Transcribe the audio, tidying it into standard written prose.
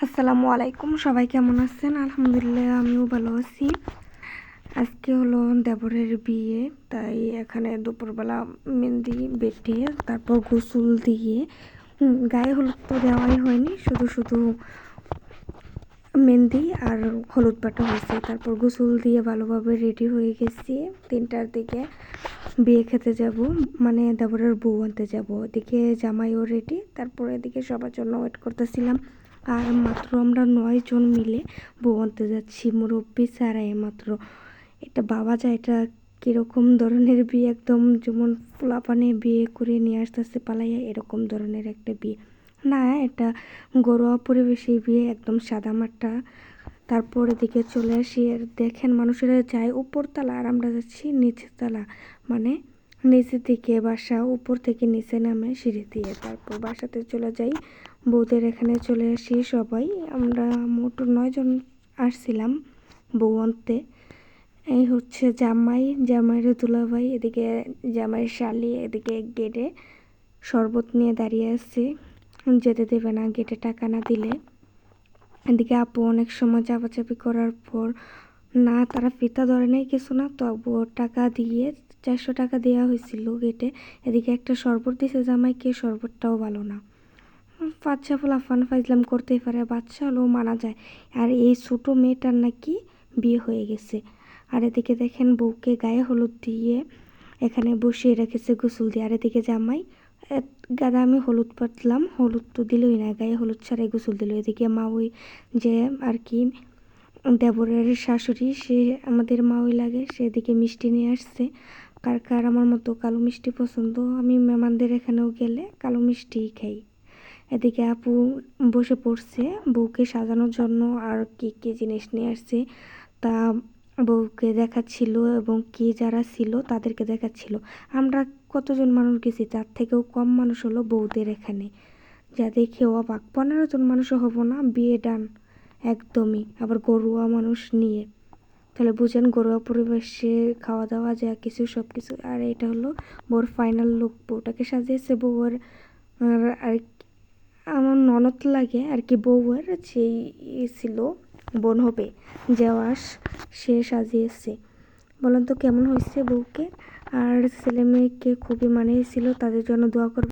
আসসালামু আলাইকুম, সবাই কেমন আছেন? আলহামদুলিল্লাহ, আমিও ভালো আছি। আজকে হলো দেবরের বিয়ে, তাই এখানে দুপুরবেলা মেহেন্দি বেটে তারপর গোসল দিয়ে গায়ে হলুদ তো দেওয়াই হয়নি, শুধু শুধু মেহেন্দি আর হলুদ বাটা হয়েছে। তারপর গোসল দিয়ে ভালোভাবে রেডি হয়ে গেছি। 3টার দিকে বিয়ে খেতে যাব, মানে দেবরের বউ আনতে যাব। ওদিকে জামাইও রেডি, তারপর এদিকে সবার জন্য ওয়েট করতেছিলাম। আর মাত্র আমরা 9 জন মিলে বউ আনতে যাচ্ছি, মুরব্বি ছাড়াই মাত্র। এটা বাবা যায়, এটা কীরকম ধরনের বিয়ে, একদম যেমন পোলাপানে বিয়ে করে নিয়ে আসতেছে পালাইয়া, এরকম ধরনের একটা বিয়ে না, এটা ঘরোয়া পরিবেশে বিয়ে, একদম সাদামাটা। তারপর এদিকে চলে আসি, আর দেখেন মানুষেরা যায় উপরতলা আর আমরা যাচ্ছি নিচের তলা, মানে নিচের দিকে বাসা, উপর থেকে নিচে নামে সিঁড়ি দিয়ে। তারপর বাসাতে চলে যাই, বউদের এখানে চলে আসি সবাই। আমরা মোট 9 জন আসছিলাম বউ আনতে। এই হচ্ছে জামাই, জামাইয়ের দুলাভাই, এদিকে জামাইয়ের শালি, এদিকে গেটে শরবত নিয়ে দাঁড়িয়ে আছে, যেতে দেবে না গেটে টাকা না দিলে। এদিকে আপু অনেক সময় চাপাচাপি করার পর না, তারা ফিতা ধরে নেই কিছু না, তবুও টাকা দিয়ে 400 টাকা দেওয়া হয়েছিল গেটে। এদিকে একটা শরবত দিছে জামাইকে, শরবতটাও ভালো না। বাচ্চা ফুলাফান ফাইজলাম করতেই পারে, বাচ্চা হলেও মানা যায়। আর এই ছোটো মেয়েটার নাকি বিয়ে হয়ে গেছে। আর এদিকে দেখেন বউকে গায়ে হলুদ দিয়ে এখানে বসিয়ে রেখেছে গোসল দিয়ে। আর এদিকে জামাই গাদা আমি হলুদ পাতলাম, হলুদ তো দিলই না, গায়ে হলুদ ছাড়াই গোসল দিল। এদিকে মা ওই যে আর কি দেবরের শাশুড়ি, সে আমাদের মা ওই লাগে, সেদিকে মিষ্টি নিয়ে আসছে। কার কার আমার মতো কালো মিষ্টি পছন্দ, আমি মেহমানদের এখানেও গেলে কালো মিষ্টিই খাই। এদিকে আপু বসে পড়ছে বউকে সাজানোর জন্য, আর কি কি জিনিস নিয়ে আসছে তা বউকে দেখাচ্ছিল, এবং কি যারা ছিল তাদেরকে দেখাচ্ছিল। আমরা কতজন মানুষ গেছি, তার থেকেও কম মানুষ হলো বউদের এখানে, যা দেখে অবাক। 15 জন মানুষও হবো না, বিয়ে ডান একদমই, আবার ঘরোয়া মানুষ নিয়ে। তাহলে বুঝেন ঘরোয়া পরিবেশে খাওয়া দাওয়া যা কিছু সব কিছু। আর এটা হলো বউর ফাইনাল লুক, বউটাকে সাজিয়েছে বউয়ের আর আমার ননদ লাগে আর কি, বউয়ের যেই ছিল বোন হবে জেওয়াস, সে সাজিয়েছে। বলেন তো কেমন হয়েছে বউকে? আর ছেলে মেয়েকে খুবই মানিয়েছিল, তাদের জন্য দোয়া করবে।